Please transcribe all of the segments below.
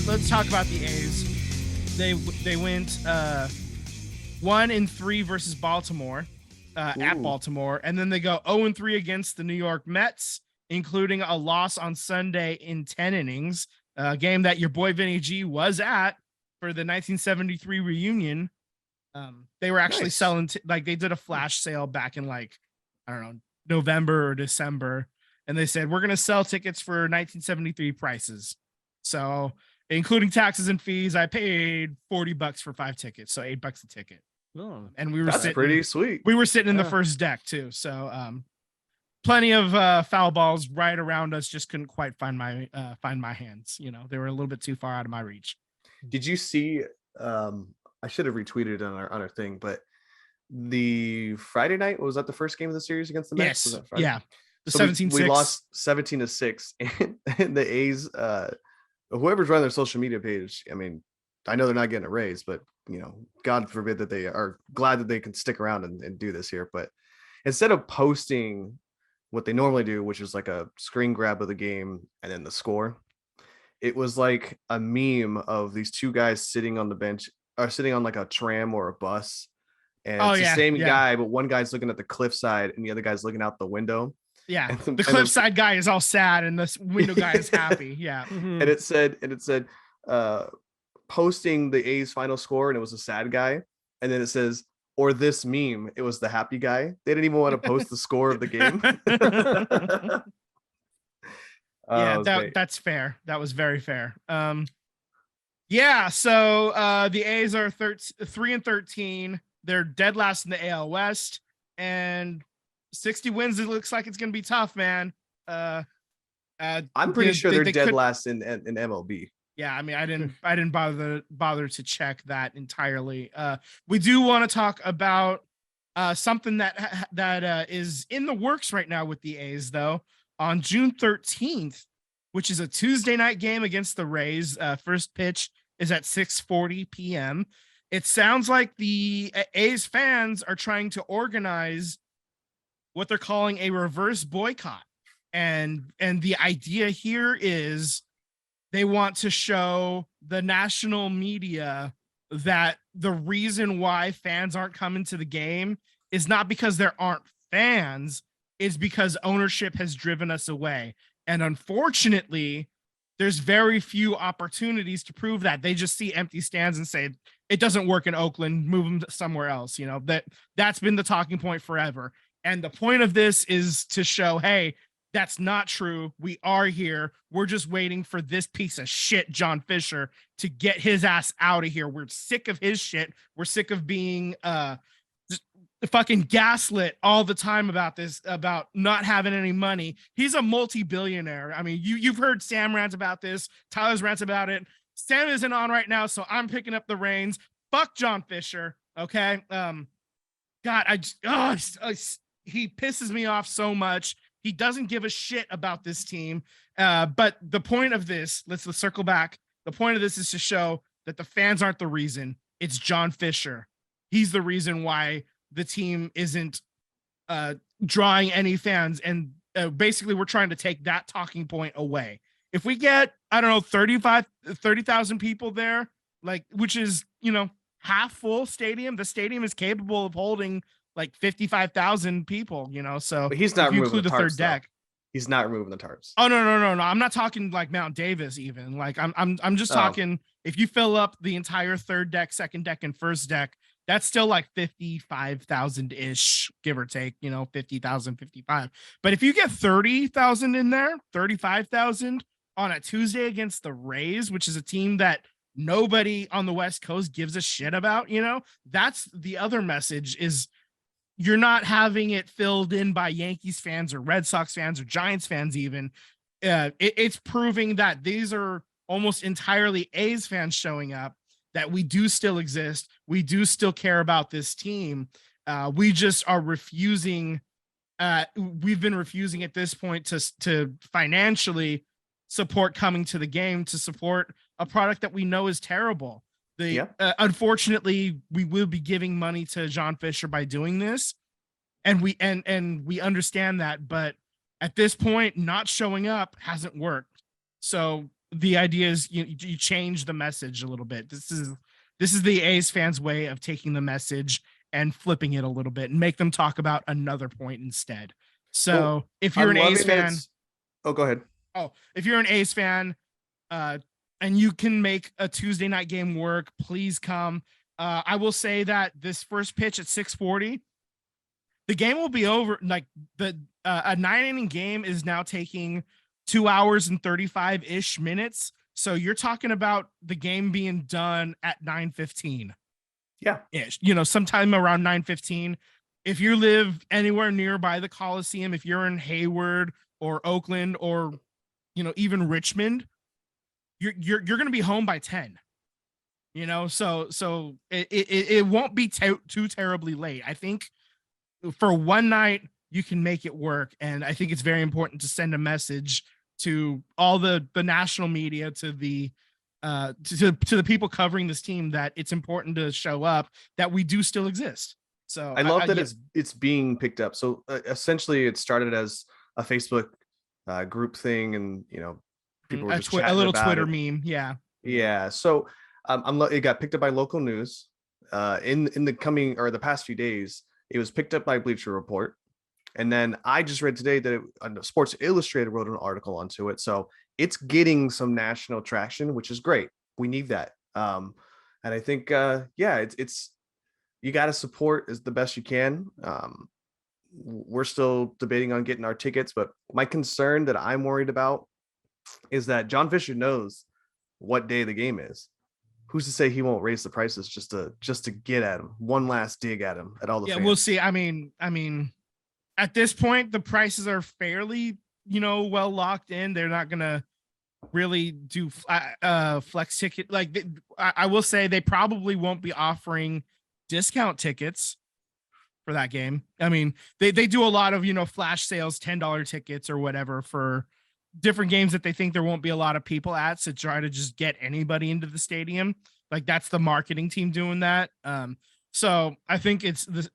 let's talk about the A's. They went 1-3 versus Baltimore at Baltimore, and then they go 0-3 against the New York Mets, including a loss on Sunday in 10 innings, a game that your boy Vinny G was at for the 1973 reunion. They were actually selling like they did a flash sale back in like, I don't know, November or December, and they said we're going to sell tickets for 1973 prices. So including taxes and fees, I paid $40 for 5 tickets, so $8 a ticket. Oh, and we were pretty sweet. We were sitting in the first deck too, so plenty of foul balls right around us. Just couldn't quite find my hands. You know, they were a little bit too far out of my reach. Did you see? I should have retweeted on our thing, but the Friday night, was that the first game of the series against the Mets? Yes. Yeah. The so 17-6. We lost 17-6, and the A's, whoever's running their social media page, I mean, I know they're not getting a raise, but you know, God forbid that they are glad that they can stick around and do this here. But instead of posting what they normally do, which is like a screen grab of the game and then the score, it was like a meme of these two guys sitting on the bench or sitting on like a tram or a bus. And it's the same guy, but one guy's looking at the cliffside and the other guy's looking out the window. Yeah. The cliffside guy is all sad and the window guy is happy. Yeah. And it said, posting the A's final score, and it was a sad guy. And then it says, or this meme, it was the happy guy. They didn't even want to post the score of the game. That's fair. That was very fair. Yeah, so the A's are 3-13. They're dead last in the AL West, and 60 wins. It looks like it's gonna be tough, man. I'm pretty sure they're dead last in MLB. Yeah, I mean, I didn't bother to check that entirely. We do want to talk about something that is in the works right now with the A's, though. On June 13th, which is a Tuesday night game against the Rays, first pitch is at 6:40 p.m. It sounds like the A's fans are trying to organize what they're calling a reverse boycott, and the idea here is they want to show the national media that the reason why fans aren't coming to the game is not because there aren't fans, it's because ownership has driven us away. And unfortunately, there's very few opportunities to prove that. They just see empty stands and say, it doesn't work in Oakland, move them somewhere else. You know, that's been the talking point forever. And the point of this is to show, hey, that's not true. We are here. We're just waiting for this piece of shit, John Fisher, to get his ass out of here. We're sick of his shit. We're sick of being just fucking gaslit all the time about this, about not having any money. He's a multi-billionaire. I mean, you've heard Sam rant about this. Tyler's rants about it. Sam isn't on right now, so I'm picking up the reins. Fuck John Fisher. Okay. God, he pisses me off so much. He doesn't give a shit about this team. But the point of this, let's circle back. The point of this is to show that the fans aren't the reason. It's John Fisher. He's the reason why the team isn't drawing any fans. And basically, we're trying to take that talking point away. If we get, I don't know, 30,000 people there, like, which is, you know, half full stadium, the stadium is capable of holding like 55,000 people, you know, so but he's not removing the third deck. He's not removing the tarps. Oh, no. I'm not talking like Mount Davis even. Like I'm just talking, if you fill up the entire third deck, second deck, and first deck, that's still like 55,000 ish, give or take, you know, 50,000, 55. But if you get 30,000 in there, 35,000 on a Tuesday against the Rays, which is a team that nobody on the West Coast gives a shit about, you know, that's the other message is, you're not having it filled in by Yankees fans or Red Sox fans or Giants fans even. It's proving that these are almost entirely A's fans showing up, that we do still exist. We do still care about this team. We just are refusing. We've been refusing at this point to financially support coming to the game, to support a product that we know is terrible. Unfortunately, we will be giving money to John Fisher by doing this, and we understand that. But at this point, not showing up hasn't worked. So the idea is you change the message a little bit. This is the A's fans' way of taking the message and flipping it a little bit and make them talk about another point instead. So Well, if you're I'm an A's loving that fan, it's- oh, go ahead. if you're an A's fan, and you can make a Tuesday night game work, please come. I will say that this first pitch at 6:40, the game will be over. Like a 9-inning game is now taking 2 hours and 35-ish minutes. So you're talking about the game being done at 9:15. Yeah. Ish, sometime around 9:15. If you live anywhere nearby the Coliseum, if you're in Hayward or Oakland or even Richmond, you're going to be home by 10. So it won't be too terribly late. I think for one night you can make it work, and I think it's very important to send a message to all the national media, to the to the people covering this team, that it's important to show up, that we do still exist. So I love that it's being picked up. So essentially, it started as a Facebook group thing, and people were just a little about Twitter it. meme. Yeah. So it got picked up by local news. In the past few days, it was picked up by Bleacher Report, and then I just read today that Sports Illustrated wrote an article onto it. So it's getting some national traction, which is great. We need that. And I think it's you got to support as the best you can. We're still debating on getting our tickets, but my concern that I'm worried about is that John Fisher knows what day the game is. Who's to say he won't raise the prices just to get at him, one last dig at him, at all the fans? We'll see. I mean, at this point, the prices are fairly, well locked in. They're not gonna really do flex ticket. Like I will say, they probably won't be offering discount tickets for that game. I mean, they do a lot of flash sales, $10 tickets or whatever for different games that they think there won't be a lot of people at, to try to just get anybody into the stadium. Like, that's the marketing team doing that. So I think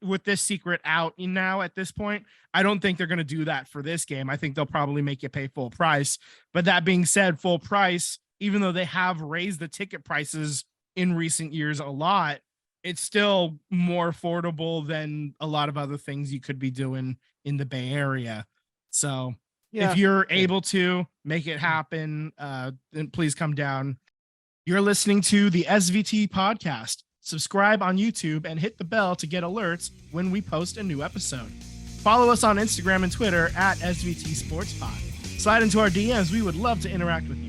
with this secret out now at this point, I don't think they're going to do that for this game. I think they'll probably make you pay full price. But that being said, full price, even though they have raised the ticket prices in recent years a lot, it's still more affordable than a lot of other things you could be doing in the Bay Area. So if you're able to make it happen, then please come down. You're listening to the SVT podcast. Subscribe on YouTube and hit the bell to get alerts when we post a new episode. Follow us on Instagram and Twitter at SVT Sports Pod. Slide into our DMs. We would love to interact with you.